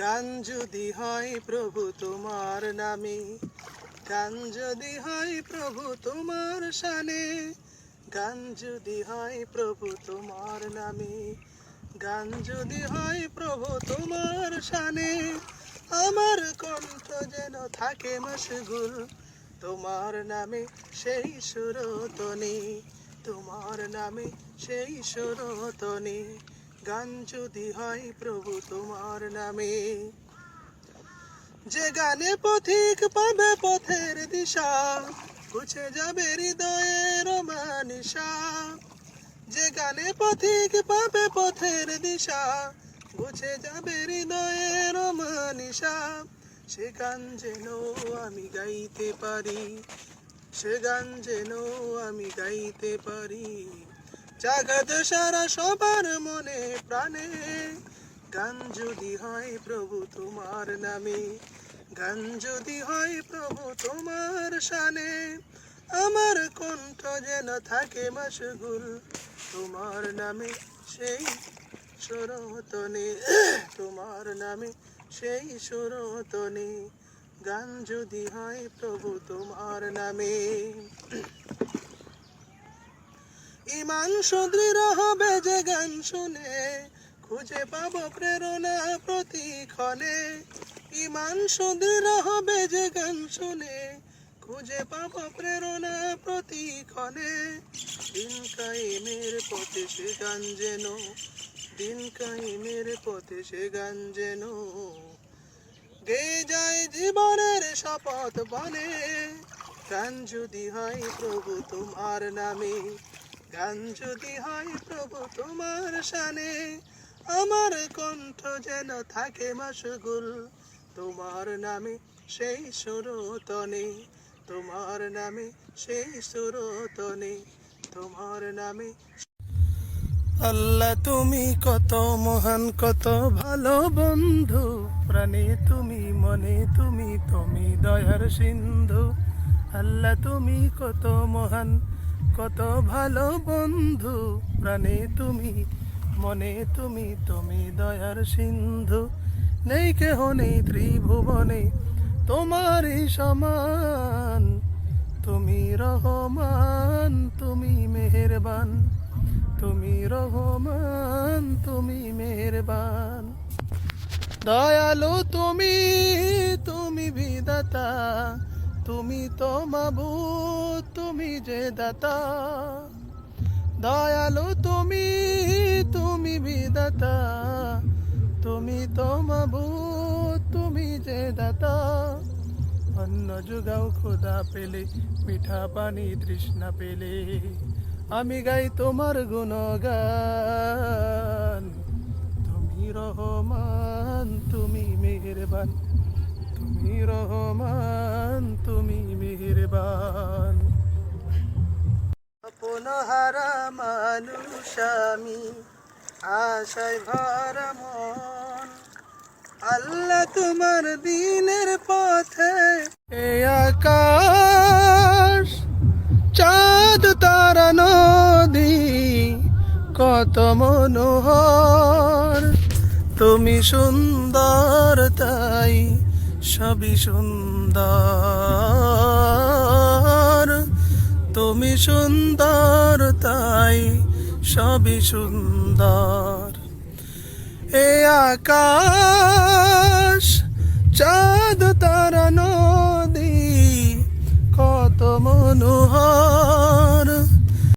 গান যদি হয় প্রভু তোমার নামে, গান যদি হয় প্রভু তোমার শানে, গান যদি হয় প্রভু তোমার নামে, গান যদি হয় প্রভু তোমার শানে, আমার কণ্ঠ যেন থাকে মশগুল তোমার নামে সেই সুরতনে, তোমার নামে সেই সুরতনে, গান যদি হয় প্রভু তোমার নামে। যে গানে পথিক পাবে পথের দিশা, মুছে যাবে হৃদয়ের মানিসা। যে গানে পথিক পাবে পথের দিশা, মুছে যাবে হৃদয়ের মানিসা। সে গান যেন আমি গাইতে পারি, সে গান যেন আমি গাইতে পারি, জাগত সারা সবার মনে প্রাণে। গান যদি হয় প্রভু তোমার নামে, গান যদি হয় প্রভু তোমার শানে, আমার কণ্ঠ যেন থাকে মশগুল তোমার নামে সেই সুরতনে, তোমার নামে সেই সুরতনে, গান যদি হয় প্রভু তোমার নামে। ইমান সুদৃঢ় হবে যে গান শুনে, খুঁজে পাবো প্রেরণা প্রতিক্ষণে। ইমান সুদৃঢ় হবে যে গান শুনে, খুঁজে পাবো প্রেরণা প্রতিক্ষণে। দিন কায়েমের পথে সে গান যেন, দিন কায়েমের পথে সে গান যেন গেয়ে যায় জীবনের শপথ বনে। গান যদি হয় প্রভু তোমার নামে, গান যদি হয় প্রভু তোমার শানে, আমার কণ্ঠ যেন থাকে মশগুল তোমার নামে সেই সুরতনে, তোমার নামে সেই সুরতনে, তোমার নামে। আল্লাহ তুমি কত মহান, কত ভালো বন্ধু, প্রাণে তুমি মনে তুমি, তুমি দয়ার সিন্ধু। আল্লাহ তুমি কত মহান, কত ভালো বন্ধু, প্রাণে তুমি মনে তুমি, তুমি দয়ার সিন্ধু। নেই কেহ নেই ত্রিভুবনে তোমারই সমান, তুমি রহমান তুমি মেহেরবান, তুমি রহমান তুমি মেহেরবান। দয়ালু তুমি, তুমি বিধাতা, তুমি তো মাবুদ তুমি যে দাতা। দয়ালু তুমি, তুমি বিধাতা, তুমি তো মাবুদ তুমি যে দাতা। অন্ন যোগাও খোদা পেলে, মিঠা পানি তৃষ্ণা পেলে, আমি গাই তোমার গুণগান। তুমি রহমান তুমি মেহেরবান, তুমি রহমান তুমি মেহেরবান। আপন হারা মানুষ আমি, আশায় ভরা মন, আল্লাহ তোমার দিনের পথে। এ আকাশ চাঁদ তারা নদী কত মনোহর, তুমি সুন্দর তাই সবই সুন্দর, তুমি সুন্দর তাই সবই সুন্দর। এ আকাশ চাঁদ তারা নদী কত মনোহর,